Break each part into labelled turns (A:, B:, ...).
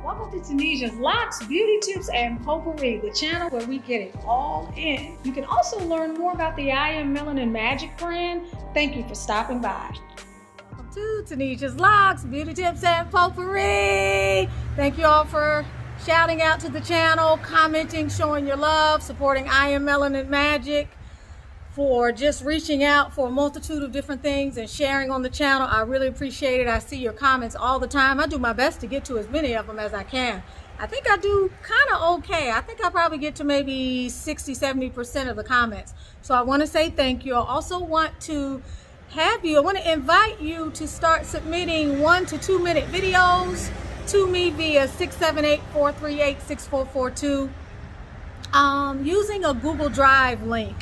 A: Welcome to Tunisia's Locks, Beauty Tips, and Potpourri, the channel where we get it all in. You can also learn more about the I Am Melanin Magic brand. Thank you for stopping by. Welcome to Tunisia's Locks, Beauty Tips, and Potpourri. Thank you all for shouting out to the channel, commenting, showing your love, supporting I Am Melanin Magic, for just reaching out for a multitude of different things and sharing on the channel. I really appreciate it. I see your comments all the time. I do my best to get to as many of them as I can. I think I do kind of okay. I think I probably get to maybe 60-70% of the comments. So I want to say thank you. I also want to invite you to start submitting 1 to 2 minute videos to me via 678-438-6442. Using a Google Drive link,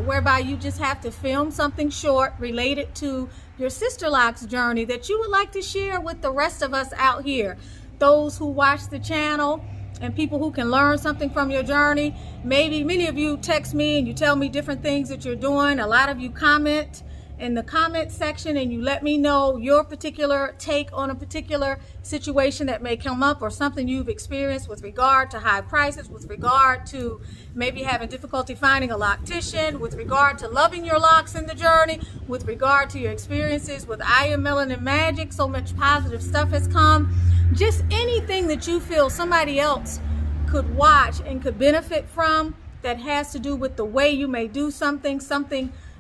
A: whereby you just have to film something short related to your Sisterlocks journey that you would like to share with the rest of us out here, those who watch the channel and people who can learn something from your journey. Maybe many of you text me and you tell me different things that you're doing. A lot of you comment in the comment section and you let me know your particular take on a particular situation that may come up, or something you've experienced with regard to high prices, with regard to maybe having difficulty finding a loctician, with regard to loving your locks in the journey, with regard to your experiences with I Am Melanin Magic. So much positive stuff has come. Just anything that you feel somebody else could watch and could benefit from that has to do with the way you may do something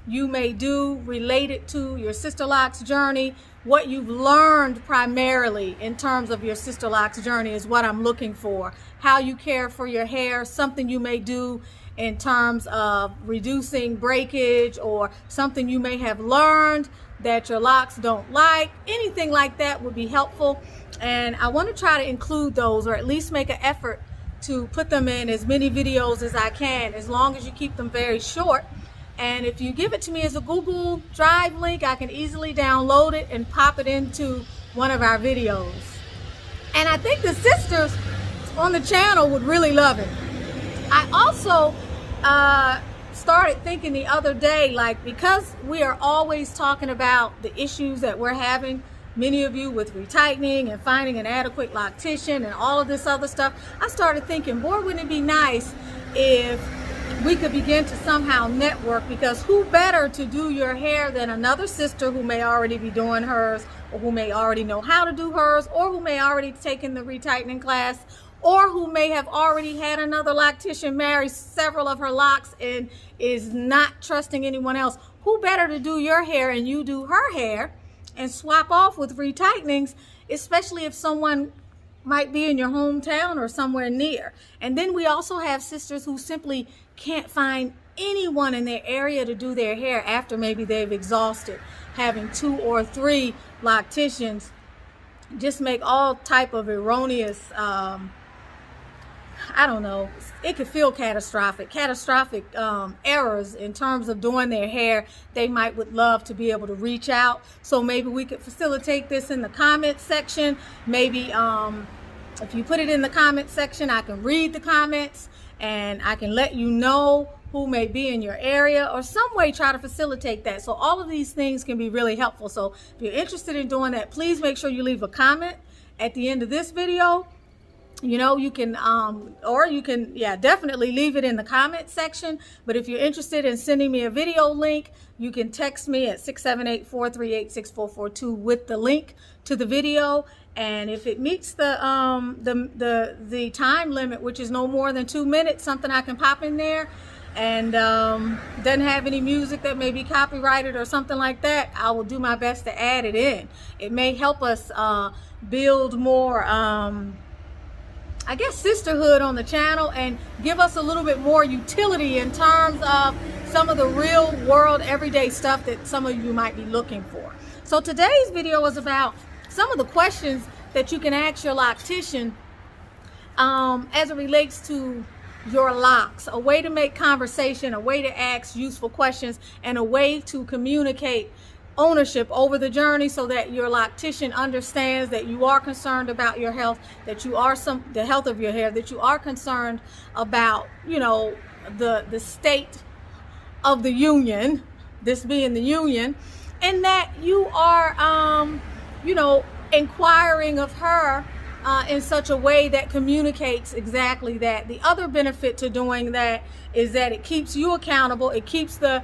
A: you may do related to your Sisterlocks journey. What you've learned primarily in terms of your Sisterlocks journey is what I'm looking for. How you care for your hair, something you may do in terms of reducing breakage, or something you may have learned that your locks don't like. Anything like that would be helpful. And I want to try to include those, or at least make an effort to put them in as many videos as I can, as long as you keep them very short. And if you give it to me as a Google Drive link, I can easily download it and pop it into one of our videos. And I think the sisters on the channel would really love it. I also started thinking the other day, like, because we are always talking about the issues that we're having, many of you with retightening and finding an adequate loctician and all of this other stuff, I started thinking, boy, wouldn't it be nice if we could begin to somehow network, because who better to do your hair than another sister who may already be doing hers, or who may already know how to do hers, or who may already taken the retightening class, or who may have already had another loctician marry several of her locks and is not trusting anyone else. Who better to do your hair and you do her hair and swap off with retightenings, especially if someone might be in your hometown or somewhere near. And then we also have sisters who simply can't find anyone in their area to do their hair after maybe they've exhausted having 2 or 3 locticians. Just make all type of erroneous, I don't know, it could feel catastrophic errors in terms of doing their hair. They would love to be able to reach out. So maybe we could facilitate this in the comment section. Maybe if you put it in the comment section, I can read the comments and I can let you know who may be in your area, or some way try to facilitate that. So all of these things can be really helpful. So if you're interested in doing that, please make sure you leave a comment at the end of this video. You know, you can, definitely leave it in the comment section. But if you're interested in sending me a video link, you can text me at 678-438-6442 with the link to the video. And if it meets the time limit, which is no more than 2 minutes, something I can pop in there, and doesn't have any music that may be copyrighted or something like that, I will do my best to add it in. It may help us build more I guess sisterhood on the channel, and give us a little bit more utility in terms of some of the real world everyday stuff that some of you might be looking for. So today's video is about some of the questions that you can ask your loctician as it relates to your locks. A way to make conversation, a way to ask useful questions, and a way to communicate ownership over the journey, so that your loctician understands that you are concerned about your health, that you are the health of your hair, that you are concerned about, you know, the state of the union, this being the union, and that you are you know, inquiring of her in such a way that communicates exactly that. The other benefit to doing that is that it keeps you accountable. It keeps the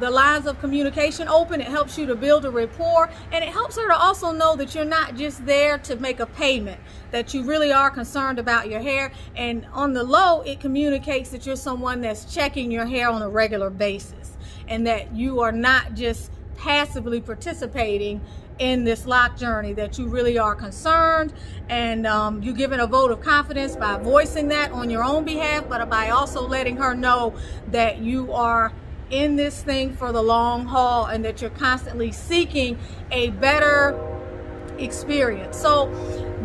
A: lines of communication open. It helps you to build a rapport, and it helps her to also know that you're not just there to make a payment, that you really are concerned about your hair. And on the low, it communicates that you're someone that's checking your hair on a regular basis, and that you are not just passively participating in this lock journey, that you really are concerned, and you give it a vote of confidence by voicing that on your own behalf, but by also letting her know that you are in this thing for the long haul and that you're constantly seeking a better experience. So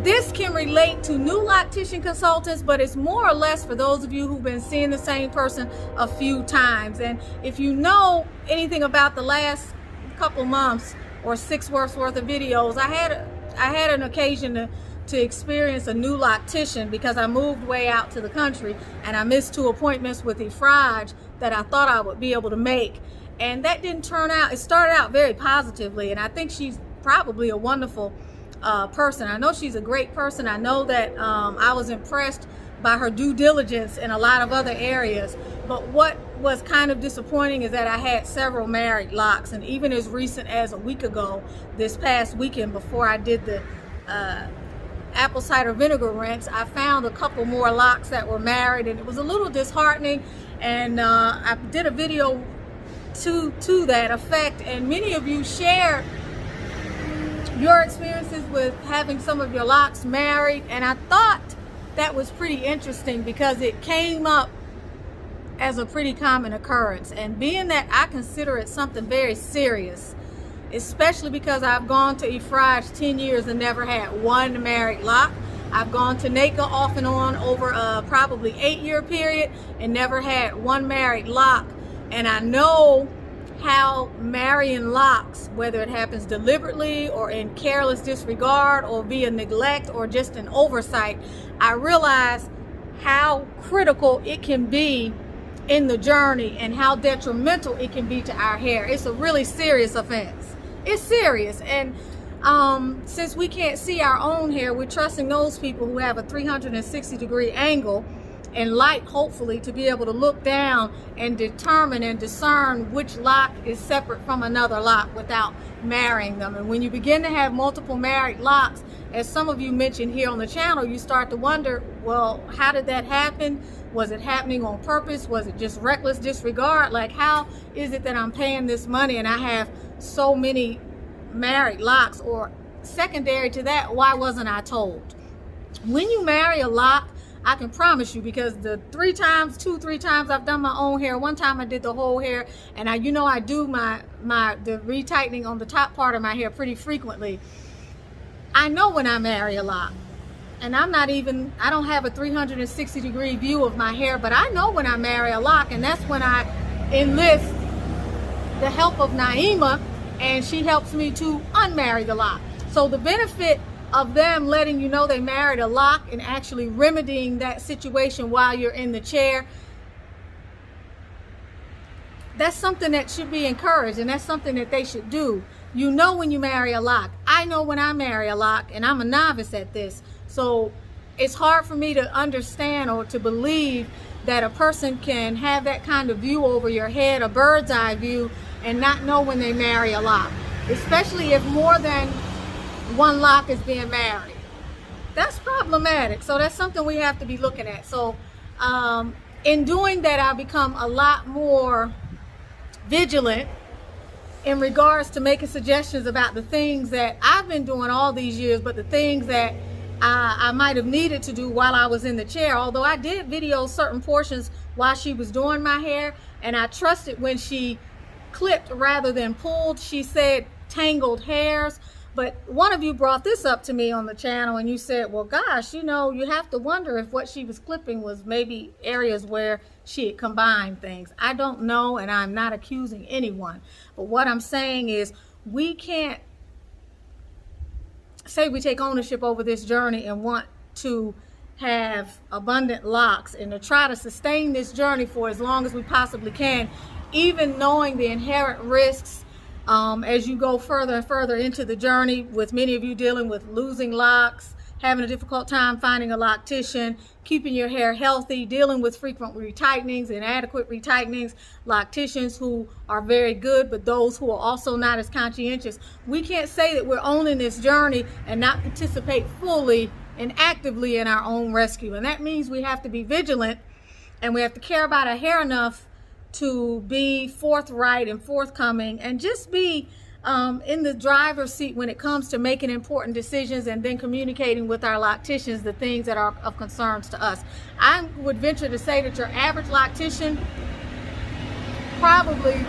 A: this can relate to new loctician consultants, but it's more or less for those of you who've been seeing the same person a few times. And if you know anything about the last couple months or 6 months worth of videos, I had an occasion to experience a new loctician because I moved way out to the country and I missed 2 appointments with Efrage that I thought I would be able to make, and that didn't turn out. It started out very positively, and I think she's probably a wonderful person. I know she's a great person. I know that I was impressed by her due diligence in a lot of other areas, but what was kind of disappointing is that I had several married locks, and even as recent as a week ago, this past weekend before I did the apple cider vinegar rinse, I found a couple more locks that were married, and it was a little disheartening. And I did a video to that effect, and many of you shared your experiences with having some of your locks married, and I thought that was pretty interesting because it came up as a pretty common occurrence. And being that I consider it something very serious, especially because I've gone to Efrage 10 years and never had one married lock. I've gone to NACA off and on over a probably 8-year period and never had one married lock. And I know how marrying locks, whether it happens deliberately or in careless disregard or via neglect or just an oversight, I realize how critical it can be in the journey and how detrimental it can be to our hair. It's a really serious offense. It's serious. And since we can't see our own hair, we're trusting those people who have a 360-degree angle and light, hopefully, to be able to look down and determine and discern which lock is separate from another lock without marrying them. And when you begin to have multiple married locks, as some of you mentioned here on the channel, you start to wonder, well, how did that happen? Was it happening on purpose? Was it just reckless disregard? Like, how is it that I'm paying this money and I have so many married locks? Or secondary to that, why wasn't I told? When you marry a lock, I can promise you, because the 3 times I've done my own hair, one time I did the whole hair, and I do the retightening on the top part of my hair pretty frequently. I know when I marry a lock, and I don't have a 360-degree view of my hair, but I know when I marry a lock, and that's when I enlist the help of Naima, and she helps me to unmarry the lock. So the benefit of them letting you know they married a lock and actually remedying that situation while you're in the chair, that's something that should be encouraged, and that's something that they should do. You know when you marry a lock. I know when I marry a lock, and I'm a novice at this, so it's hard for me to understand or to believe that a person can have that kind of view over your head, a bird's eye view, and not know when they marry a lock, especially if more than one lock is being married. That's problematic. So that's something we have to be looking at. So in doing that, I've become a lot more vigilant in regards to making suggestions about the things that I've been doing all these years, but the things that I might have needed to do while I was in the chair. Although I did video certain portions while she was doing my hair, and I trusted when she clipped rather than pulled. She said tangled hairs. But one of you brought this up to me on the channel, and you said, well, gosh, you know, you have to wonder if what she was clipping was maybe areas where she had combined things. I don't know, and I'm not accusing anyone. But what I'm saying is, we can't say we take ownership over this journey and want to have abundant locks and to try to sustain this journey for as long as we possibly can, even knowing the inherent risks as you go further and further into the journey, with many of you dealing with losing locks, having a difficult time finding a loctician, keeping your hair healthy, dealing with frequent retightenings, inadequate retightenings, locticians who are very good, but those who are also not as conscientious. We can't say that we're owning this journey and not participate fully and actively in our own rescue. And that means we have to be vigilant, and we have to care about our hair enough to be forthright and forthcoming, and just be in the driver's seat when it comes to making important decisions and then communicating with our locticians the things that are of concerns to us. I would venture to say that your average loctician probably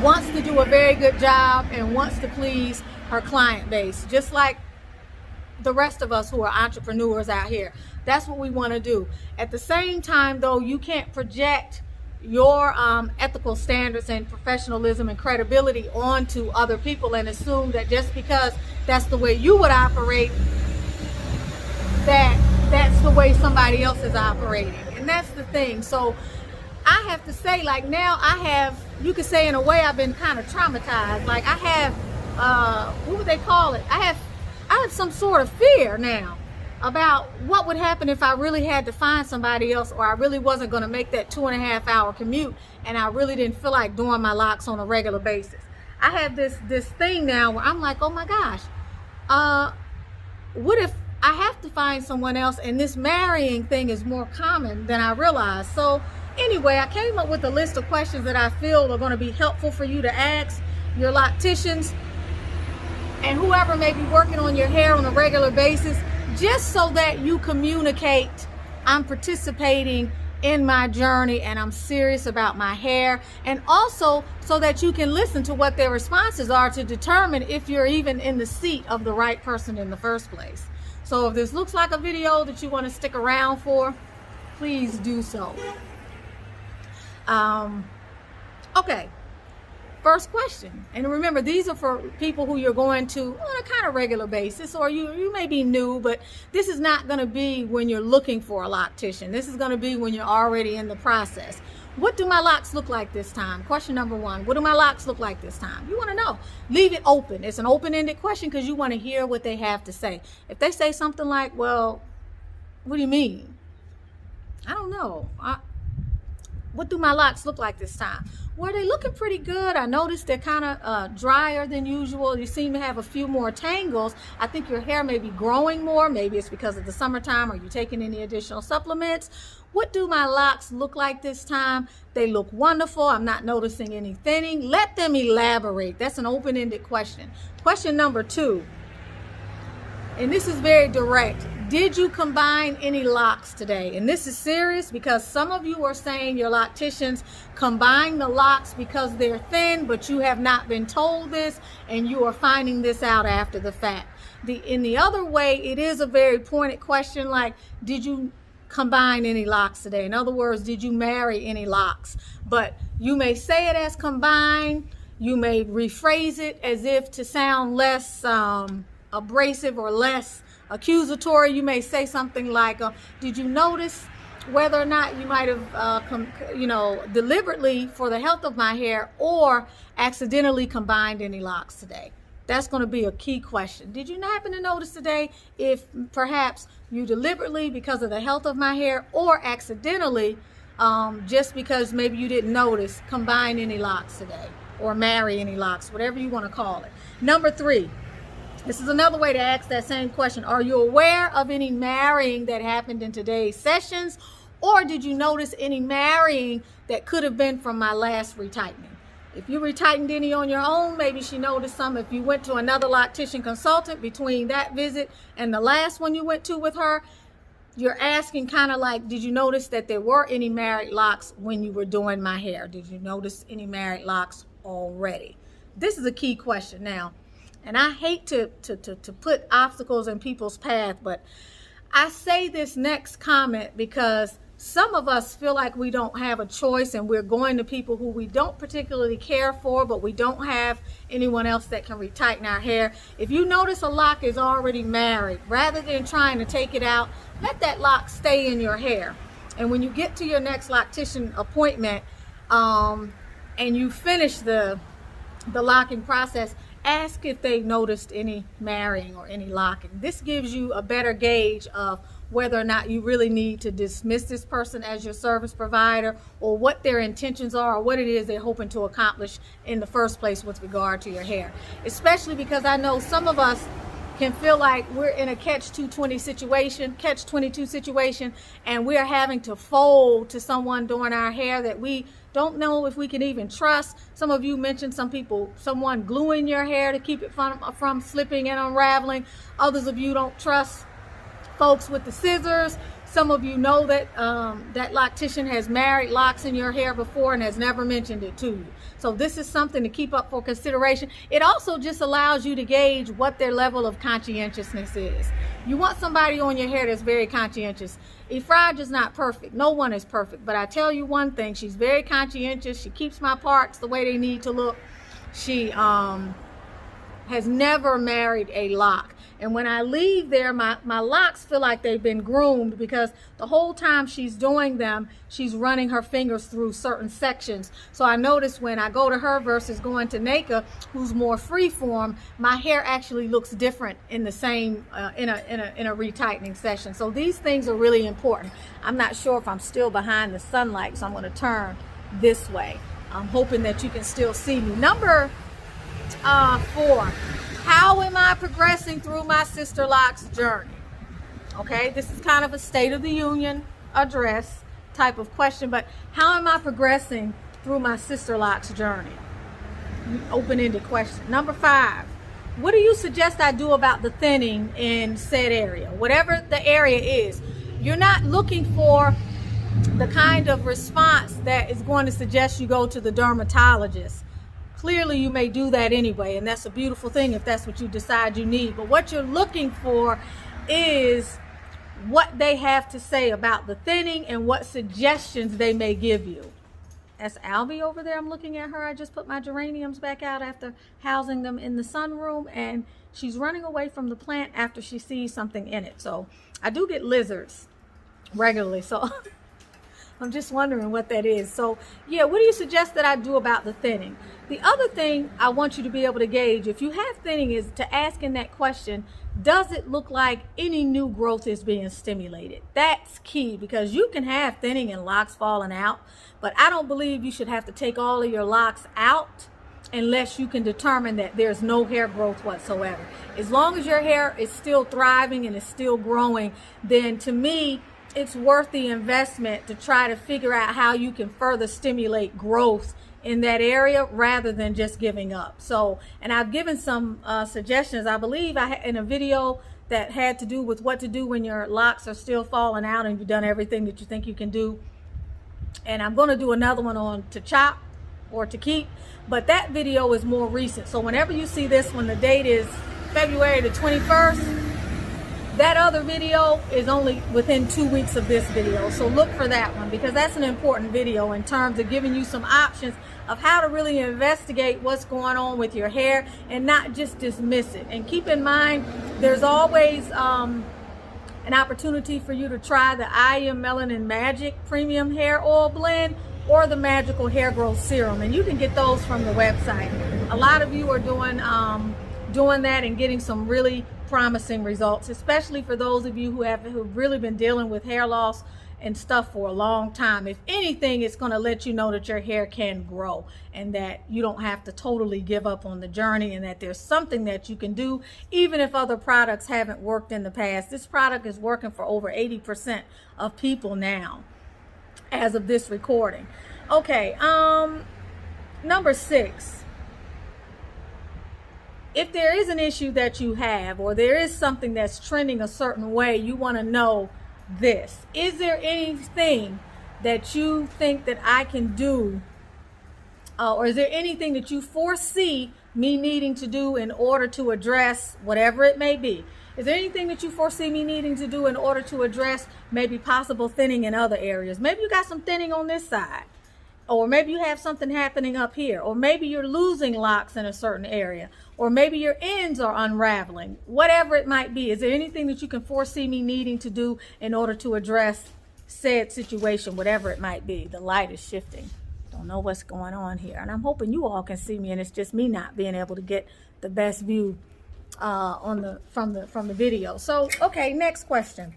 A: wants to do a very good job and wants to please her client base, just like the rest of us who are entrepreneurs out here. That's what we want to do. At the same time, though, you can't project your ethical standards and professionalism and credibility onto other people and assume that just because that's the way you would operate, that's the way somebody else is operating. And that's the thing. So I have to say, like, now I have, you could say in a way, I've been kind of traumatized. Like, I have what would they call it? I have some sort of fear now about what would happen if I really had to find somebody else, or I really wasn't going to make that 2.5 hour commute and I really didn't feel like doing my locks on a regular basis. I have this thing now where I'm like, oh my gosh, what if I have to find someone else, and this marrying thing is more common than I realized. So anyway, I came up with a list of questions that I feel are going to be helpful for you to ask your locticians and whoever may be working on your hair on a regular basis, just so that you communicate, I'm participating in my journey and I'm serious about my hair, and also so that you can listen to what their responses are to determine if you're even in the seat of the right person in the first place. So if this looks like a video that you want to stick around for, please do so. Okay. First question, and remember, these are for people who you're going to on a kind of regular basis, or you may be new, but this is not going to be when you're looking for a loctician. This is going to be when you're already in the process. What do my locks look like this time? Question number one, what do my locks look like this time? You want to know. Leave it open. It's an open-ended question because you want to hear what they have to say. If they say something like, well, what do you mean? I don't know. What do my locks look like this time? Well, they're looking pretty good. I noticed they're kind of drier than usual. You seem to have a few more tangles. I think your hair may be growing more. Maybe it's because of the summertime. Are you taking any additional supplements? What do my locks look like this time? They look wonderful. I'm not noticing any thinning. Let them elaborate. That's an open-ended question. Question number two, and this is very direct. Did you combine any locks today? And this is serious because some of you are saying your locticians combine the locks because they're thin, but you have not been told this and you are finding this out after the fact. In the other way, it is a very pointed question, like, did you combine any locks today? In other words, did you marry any locks? But you may say it as combine. You may rephrase it as if to sound less abrasive or less accusatory. You may say something like, did you notice whether or not you might have, deliberately for the health of my hair or accidentally combined any locks today? That's going to be a key question. Did you happen to notice today if perhaps you deliberately, because of the health of my hair, or accidentally, just because maybe you didn't notice, combine any locks today or marry any locks, whatever you want to call it? Number three, this is another way to ask that same question. Are you aware of any marrying that happened in today's sessions? Or did you notice any marrying that could have been from my last retightening? If you retightened any on your own, maybe she noticed some. If you went to another loctician consultant between that visit and the last one you went to with her, you're asking kind of like, did you notice that there were any married locks when you were doing my hair? Did you notice any married locks already? This is a key question now. And I hate to put obstacles in people's path, but I say this next comment because some of us feel like we don't have a choice and we're going to people who we don't particularly care for, but we don't have anyone else that can retighten our hair. If you notice a lock is already married, rather than trying to take it out, let that lock stay in your hair. And when you get to your next loctician appointment and you finish the locking process, ask if they've noticed any marrying or any locking. This gives you a better gauge of whether or not you really need to dismiss this person as your service provider, or what their intentions are, or what it is they're hoping to accomplish in the first place with regard to your hair. Especially because I know some of us can feel like we're in a catch-22 situation, and we're having to fold to someone doing our hair that we don't know if we can even trust. Some of you mentioned someone gluing your hair to keep it from slipping and unraveling. Others of you don't trust folks with the scissors. Some of you know that that Loctician has married locks in your hair before and has never mentioned it to you. So this is something to keep up for consideration. It also just allows you to gauge what their level of conscientiousness is. You want somebody on your hair that's very conscientious. Efraj is not perfect. No one is perfect. But I tell you one thing, she's very conscientious. She keeps my parts the way they need to look. She has never married a lock. And when I leave there, my locks feel like they've been groomed, because the whole time she's doing them, she's running her fingers through certain sections. So I notice when I go to her versus going to Naka, who's more freeform, my hair actually looks different in the same in a retightening session. So these things are really important. I'm not sure if I'm still behind the sunlight, so I'm going to turn this way. I'm hoping that you can still see me. Number 4. How am I progressing through my Sisterlocks journey? Okay, this is kind of a State of the Union address type of question, but how am I progressing through my Sisterlocks journey? Open-ended question. Number 5, what do you suggest I do about the thinning in said area? Whatever the area is, you're not looking for the kind of response that is going to suggest you go to the dermatologist. Clearly, you may do that anyway, and that's a beautiful thing if that's what you decide you need. But what you're looking for is what they have to say about the thinning and what suggestions they may give you. That's Albie over there. I'm looking at her. I just put my geraniums back out after housing them in the sunroom, and she's running away from the plant after she sees something in it. So I do get lizards regularly, so I'm just wondering what that is. So yeah, what do you suggest that I do about the thinning? The other thing I want you to be able to gauge if you have thinning is to ask in that question, does it look like any new growth is being stimulated? That's key, because you can have thinning and locks falling out, but I don't believe you should have to take all of your locks out unless you can determine that there's no hair growth whatsoever. As long as your hair is still thriving and is still growing, then to me, it's worth the investment to try to figure out how you can further stimulate growth in that area rather than just giving up. So, and I've given some suggestions, I believe in a video that had to do with what to do when your locks are still falling out and you've done everything that you think you can do. And I'm going to do another one on to chop or to keep, but that video is more recent. So whenever you see this one, the date is February the 21st. That other video is only within 2 weeks of this video. So look for that one, because that's an important video in terms of giving you some options of how to really investigate what's going on with your hair and not just dismiss it. And keep in mind, there's always an opportunity for you to try the I Am Melanin Magic Premium Hair Oil Blend or the Magical Hair Growth Serum. And you can get those from the website. A lot of you are doing that and getting some really promising results, especially for those of you who've really been dealing with hair loss and stuff for a long time. If anything, it's going to let you know that your hair can grow and that you don't have to totally give up on the journey, and that there's something that you can do even if other products haven't worked in the past. This product is working for over 80% of people now as of this recording. Okay, number 6. If there is an issue that you have, or there is something that's trending a certain way, you want to know this. Is there anything that you think that I can do, or is there anything that you foresee me needing to do in order to address whatever it may be? Is there anything that you foresee me needing to do in order to address maybe possible thinning in other areas? Maybe you got some thinning on this side, or maybe you have something happening up here, or maybe you're losing locks in a certain area, or maybe your ends are unraveling. Whatever it might be, is there anything that you can foresee me needing to do in order to address said situation, whatever it might be? The light is shifting. Don't know what's going on here, and I'm hoping you all can see me, and it's just me not being able to get the best view from the video. So, okay, next question.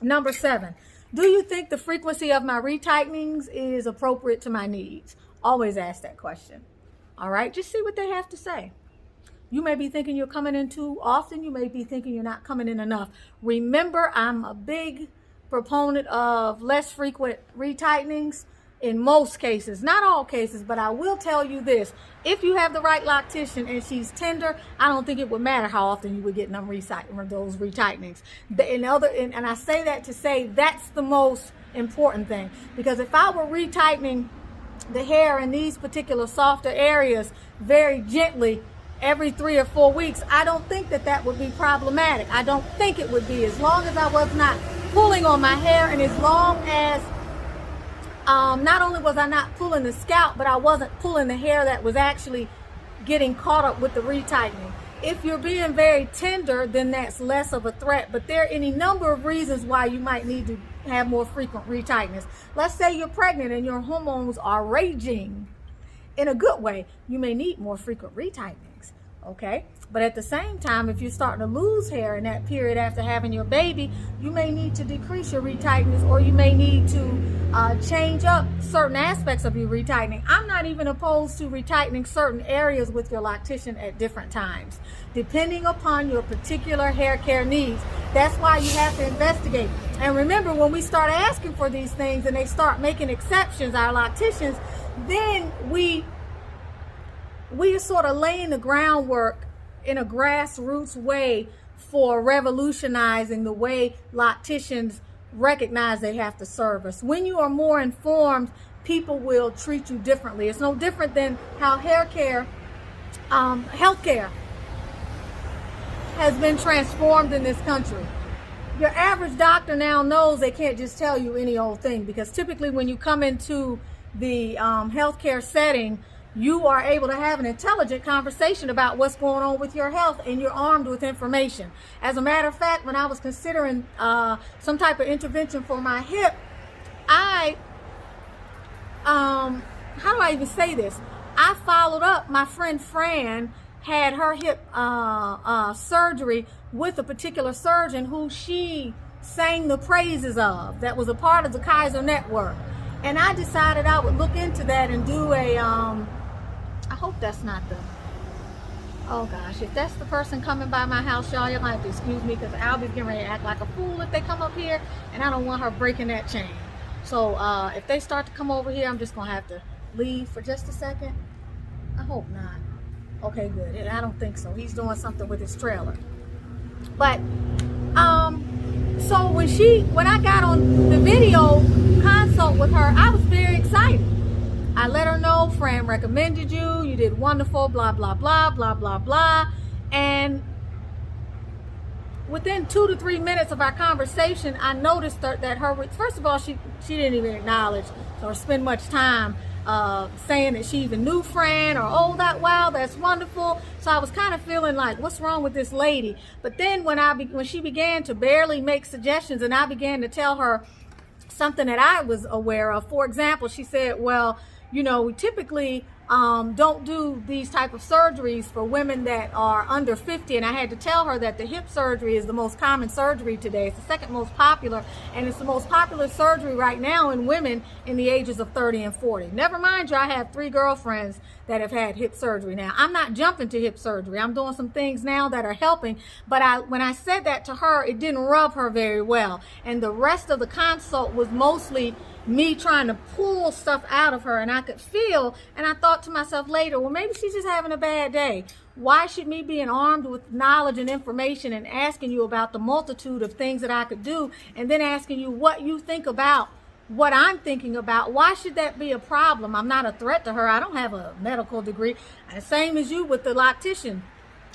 A: Number 7. Do you think the frequency of my retightenings is appropriate to my needs? Always ask that question. All right, just see what they have to say. You may be thinking you're coming in too often. You may be thinking you're not coming in enough. Remember, I'm a big proponent of less frequent retightenings in most cases. Not all cases, but I will tell you this. If you have the right loctician and she's tender, I don't think it would matter how often you would get those retightenings. And I say that to say that's the most important thing. Because if I were retightening the hair in these particular softer areas very gently every 3 or 4 weeks, I don't think that would be problematic. I don't think it would be, as long as I was not pulling on my hair, and as long as not only was I not pulling the scalp, but I wasn't pulling the hair that was actually getting caught up with the retightening. If you're being very tender, then that's less of a threat, but there are any number of reasons why you might need to have more frequent retightenings. Let's say you're pregnant and your hormones are raging in a good way. You may need more frequent retightenings, okay? But at the same time, if you're starting to lose hair in that period after having your baby, you may need to decrease your retightenings, or you may need to change up certain aspects of your retightening. I'm not even opposed to retightening certain areas with your loctician at different times, depending upon your particular hair care needs. That's why you have to investigate. And remember, when we start asking for these things and they start making exceptions, our locticians, then we are sort of laying the groundwork in a grassroots way for revolutionizing the way locticians recognize they have to serve us. When you are more informed, people will treat you differently. It's no different than how hair care, healthcare has been transformed in this country. Your average doctor now knows they can't just tell you any old thing, because typically when you come into the healthcare setting, you are able to have an intelligent conversation about what's going on with your health, and you're armed with information. As a matter of fact, when I was considering some type of intervention for my hip, how do I even say this? I followed up. My friend Fran had her hip surgery with a particular surgeon who she sang the praises of, that was a part of the Kaiser network. And I decided I would look into that and do a I hope that's not the, oh gosh, if that's the person coming by my house, y'all, you're gonna have to excuse me, because Albie's getting ready to act like a fool if they come up here, and I don't want her breaking that chain. So if they start to come over here, I'm just gonna have to leave for just a second. I hope not. Okay, good. I don't think so. He's doing something with his trailer. But so when I got on the video consult with her, I was very excited. I let her know, Fran recommended you, you did wonderful, blah, blah, blah, blah, blah, blah. And within 2 to 3 minutes of our conversation, I noticed that her, first of all, she didn't even acknowledge or spend much time saying that she even knew Fran, or, oh, wow, that's wonderful. So I was kind of feeling like, what's wrong with this lady? But then when she began to barely make suggestions, and I began to tell her something that I was aware of. For example, she said, well, you know, we typically don't do these type of surgeries for women that are under 50. And I had to tell her that the hip surgery is the most common surgery today. It's the second most popular, and it's the most popular surgery right now in women in the ages of 30 and 40. Never mind you, I have 3 girlfriends that have had hip surgery now. I'm not jumping to hip surgery. I'm doing some things now that are helping. But when I said that to her, it didn't rub her very well. And the rest of the consult was mostly me trying to pull stuff out of her, and I could feel, and I thought to myself later, well, maybe she's just having a bad day. Why should me being armed with knowledge and information and asking you about the multitude of things that I could do, and then asking you what you think about what I'm thinking about, why should that be a problem? I'm not a threat to her. I don't have a medical degree. Same as you with the loctician.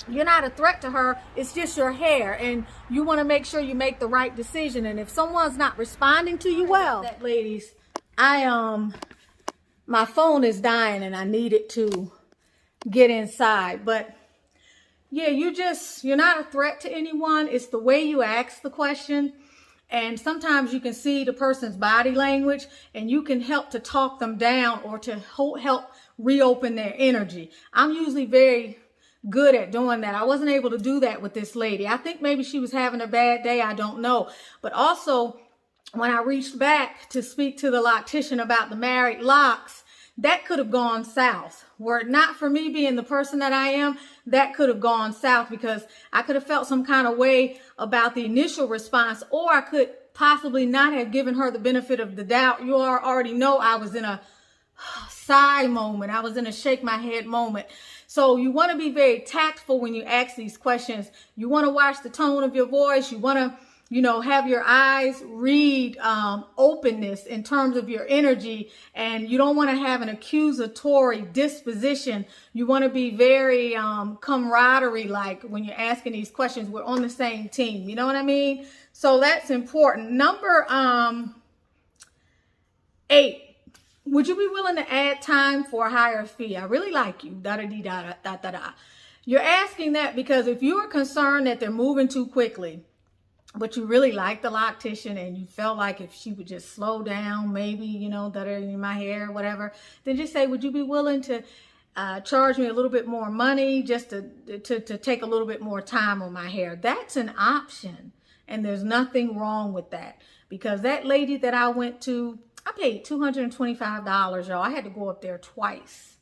A: You're not a threat to her. It's just your hair, and you want to make sure you make the right decision. And if someone's not responding to you well, ladies, my phone is dying and I need it to get inside. But yeah, you're not a threat to anyone. It's the way you ask the question. And sometimes you can see the person's body language, and you can help to talk them down or to help reopen their energy. I'm usually very good at doing that. I wasn't able to do that with this lady. I think maybe she was having a bad day. I don't know. But also, when I reached back to speak to the loctician about the married locks, that could have gone south. Were it not for me being the person that I am, that could have gone south, because I could have felt some kind of way about the initial response, or I could possibly not have given her the benefit of the doubt. You already know I was in a sigh moment. I was in a shake my head moment. So you want to be very tactful when you ask these questions. You want to watch the tone of your voice. You want to, have your eyes read openness in terms of your energy, and you don't want to have an accusatory disposition. You want to be very camaraderie, like when you're asking these questions. We're on the same team. You know what I mean? So that's important. Number 8. Would you be willing to add time for a higher fee? I really like you. Da-da-dee-da-da-da-da-da. You're asking that because if you are concerned that they're moving too quickly, but you really like the loctician and you felt like if she would just slow down, maybe, that are in my hair, whatever, then just say, would you be willing to charge me a little bit more money just to take a little bit more time on my hair? That's an option. And there's nothing wrong with that, because that lady that I went to, I paid $225, y'all. I had to go up there twice.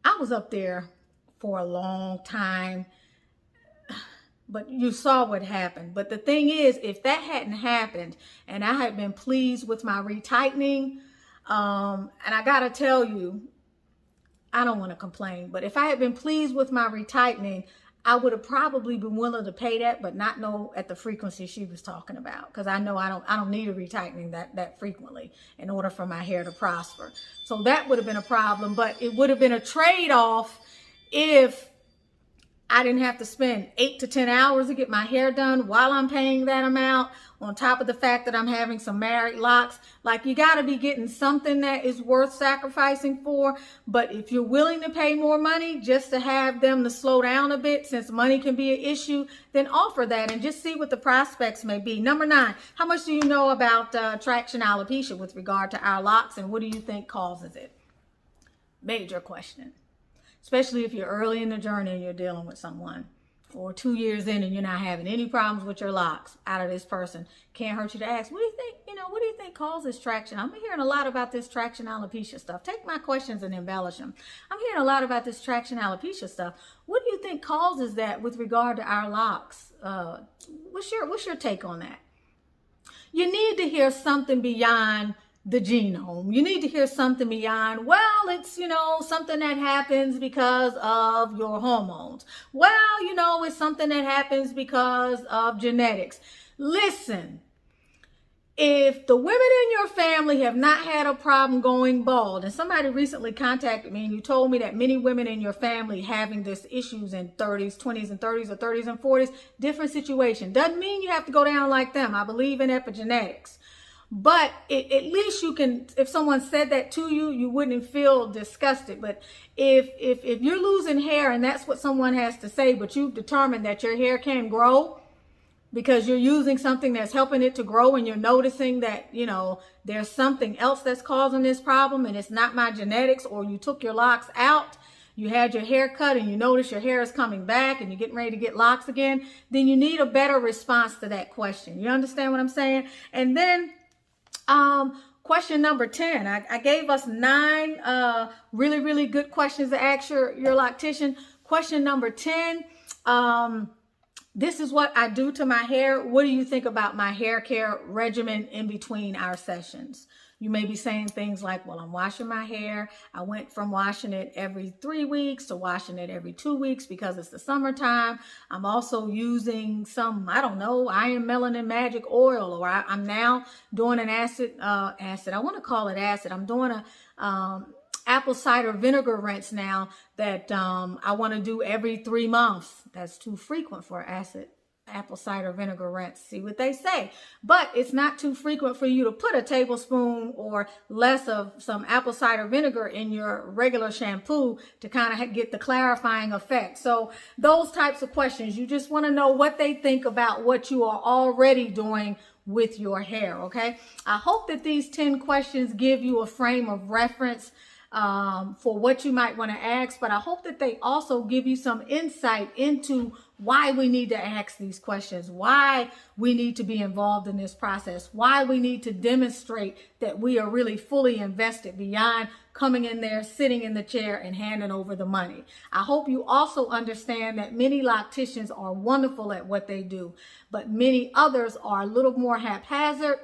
A: I was up there for a long time, but you saw what happened. But the thing is, if that hadn't happened and I had been pleased with my retightening, and I got to tell you, I don't want to complain, but if I had been pleased with my retightening, I would have probably been willing to pay that, but not know at the frequency she was talking about, because I know I don't need a retightening that frequently in order for my hair to prosper. So that would have been a problem, but it would have been a trade-off if I didn't have to spend 8 to 10 hours to get my hair done while I'm paying that amount, on top of the fact that I'm having some married locks. Like, you got to be getting something that is worth sacrificing for. But if you're willing to pay more money just to have them to slow down a bit, since money can be an issue, then offer that and just see what the prospects may be. Number 9, how much do you know about attraction alopecia with regard to our locks, and what do you think causes it? Major question. Especially if you're early in the journey and you're dealing with someone, or 2 years in and you're not having any problems with your locks out of this person. Can't hurt you to ask, what do you think, what do you think causes traction? I'm hearing a lot about this traction alopecia stuff. Take my questions and embellish them. I'm hearing a lot about this traction alopecia stuff. What do you think causes that with regard to our locks? What's your take on that? You need to hear something beyond the genome. You need to hear something beyond, well, it's, something that happens because of your hormones. Well, it's something that happens because of genetics. Listen, if the women in your family have not had a problem going bald, and somebody recently contacted me and you told me that many women in your family having this issues in 30s, 20s and 30s, or 30s and 40s, different situation. Doesn't mean you have to go down like them. I believe in epigenetics. But at least you can, if someone said that to you, you wouldn't feel disgusted. But if you're losing hair and that's what someone has to say, but you've determined that your hair can grow because you're using something that's helping it to grow, and you're noticing that, there's something else that's causing this problem and it's not my genetics, or you took your locks out, you had your hair cut and you notice your hair is coming back and you're getting ready to get locks again, then you need a better response to that question. You understand what I'm saying? And then question number 10, I gave us 9 really, really good questions to ask your loctician. Question number 10, this is what I do to my hair. What do you think about my hair care regimen in between our sessions? You may be saying things like, well, I'm washing my hair. I went from washing it every 3 weeks to washing it every 2 weeks because it's the summertime. I'm also using some, Iron Melanin Magic Oil, or I'm now doing an acid. I want to call it acid. I'm doing a apple cider vinegar rinse now that I want to do every 3 months. That's too frequent for apple cider vinegar rinse. See what they say. But it's not too frequent for you to put a tablespoon or less of some apple cider vinegar in your regular shampoo to kind of get the clarifying effect. So those types of questions, you just want to know what they think about what you are already doing with your hair. Okay. I hope that these 10 questions give you a frame of reference for what you might want to ask, but I hope that they also give you some insight into why we need to ask these questions, why we need to be involved in this process, why we need to demonstrate that we are really fully invested beyond coming in there, sitting in the chair and handing over the money. I hope you also understand that many locticians are wonderful at what they do, but many others are a little more haphazard,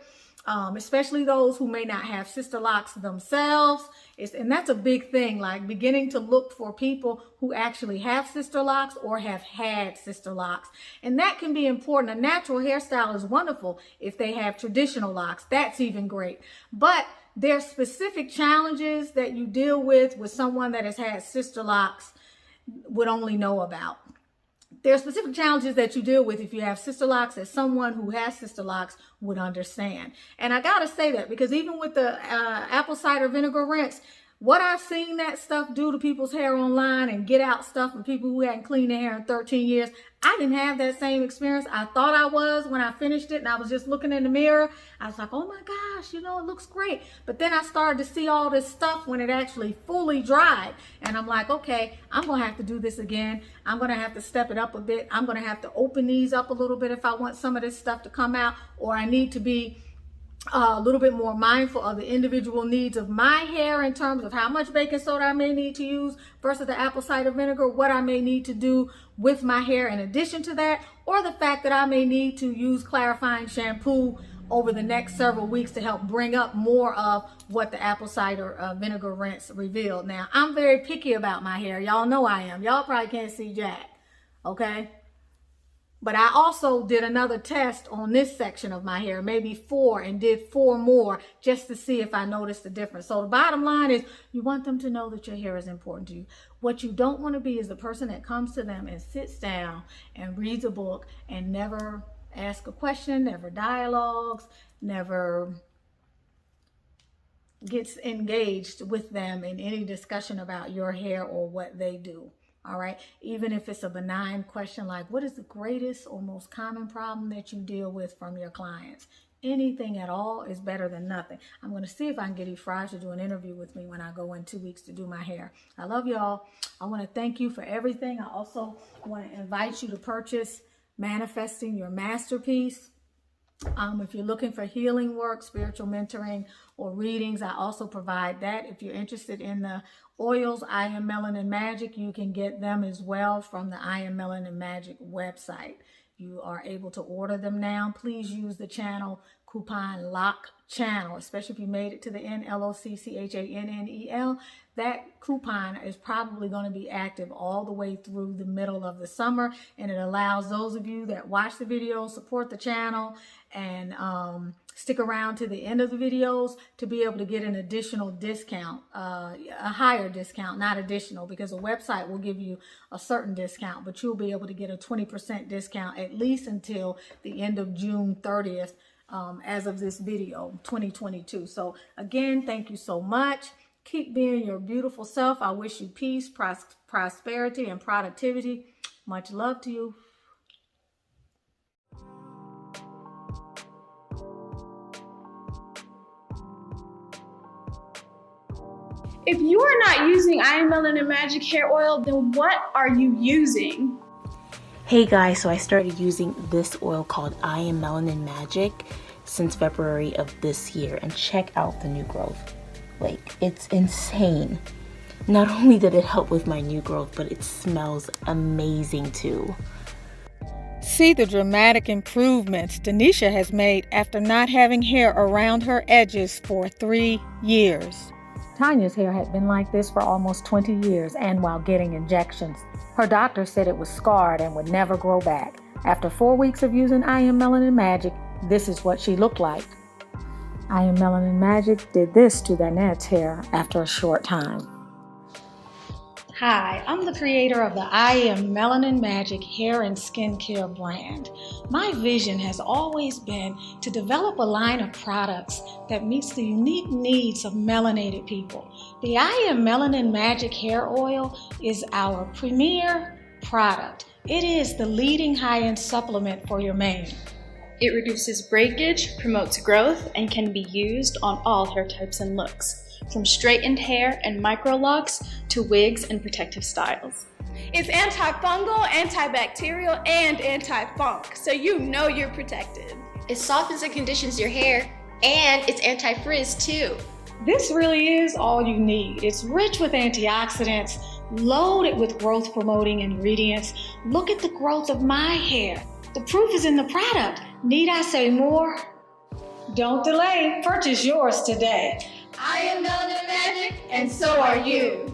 A: especially those who may not have Sisterlocks themselves. And that's a big thing, like beginning to look for people who actually have Sisterlocks or have had Sisterlocks. And that can be important. A natural hairstyle is wonderful if they have traditional locks. That's even great. But there's specific challenges that you deal with someone that has had Sisterlocks would only know about. There are specific challenges that you deal with if you have Sisterlocks that someone who has Sisterlocks would understand. And I gotta say that because even with the apple cider vinegar rinse, what I've seen that stuff do to people's hair online and get out stuff for people who hadn't cleaned their hair in 13 years, I didn't have that same experience. I thought I was when I finished it and I was just looking in the mirror. I was like, oh my gosh, you know, it looks great. But then I started to see all this stuff when it actually fully dried. And I'm like, okay, I'm gonna have to do this again. I'm gonna have to step it up a bit. I'm gonna have to open these up a little bit if I want some of this stuff to come out, or I need to be a little bit more mindful of the individual needs of my hair in terms of how much baking soda I may need to use versus the apple cider vinegar, what I may need to do with my hair in addition to that, or the fact that I may need to use clarifying shampoo over the next several weeks to help bring up more of what the apple cider vinegar rinse revealed. Now, I'm very picky about my hair. Y'all know I am. Y'all probably can't see jack, okay? But I also did another test on this section of my hair, maybe 4, and did 4 more just to see if I noticed the difference. So the bottom line is you want them to know that your hair is important to you. What you don't want to be is the person that comes to them and sits down and reads a book and never asks a question, never dialogues, never gets engaged with them in any discussion about your hair or what they do. All right, even if it's a benign question like, what is the greatest or most common problem that you deal with from your clients? Anything at all is better than nothing. I'm going to see if I can get Efraj to do an interview with me when I go in 2 weeks to do my hair. I love y'all. I want to thank you for everything. I also want to invite you to purchase Manifesting Your Masterpiece. If you're looking for healing work, spiritual mentoring, or readings, I also provide that. If you're interested in the oils, I Am Melanin Magic, you can get them as well from the I Am Melanin Magic website. You are able to order them now. Please use the channel coupon LOC channel, especially if you made it to the end, LOCCHANNEL. That coupon is probably going to be active all the way through the middle of the summer, and it allows those of you that watch the video, support the channel, and stick around to the end of the videos to be able to get an additional discount, a higher discount, not additional, because the website will give you a certain discount, but you'll be able to get a 20% discount at least until the end of June 30th. As of this video, 2022. So again, thank you so much. Keep being your beautiful self. I wish you peace, prosperity, and productivity. Much love to you.
B: If you are not using I Am Melanin Magic hair oil, then what are you using?
C: Hey guys, so I started using this oil called I Am Melanin Magic since February of this year, and check out the new growth. Like, it's insane. Not only did it help with my new growth, but it smells amazing too.
A: See the dramatic improvements Denisha has made after not having hair around her edges for 3 years. Tanya's hair had been like this for almost 20 years, and while getting injections. Her doctor said it was scarred and would never grow back. After 4 weeks of using I Am Melanin Magic, this is what she looked like. I Am Melanin Magic did this to Danette's hair after a short time. Hi, I'm the creator of the I Am Melanin Magic hair and skincare brand. My vision has always been to develop a line of products that meets the unique needs of melanated people. The I Am Melanin Magic hair oil is our premier product. It is the leading high-end supplement for your mane.
B: It reduces breakage, promotes growth, and can be used on all hair types and looks. from straightened hair and microlocks to wigs and protective styles.
D: It's antifungal, antibacterial, and anti-funk, so you know you're protected.
E: It softens and conditions your hair, and it's anti-frizz too.
F: This really is all you need. It's rich with antioxidants, loaded with growth-promoting ingredients. Look at the growth of my hair. The proof is in the product. Need I say more? Don't delay. Purchase yours today.
D: I am Melanin Magic, and so are you.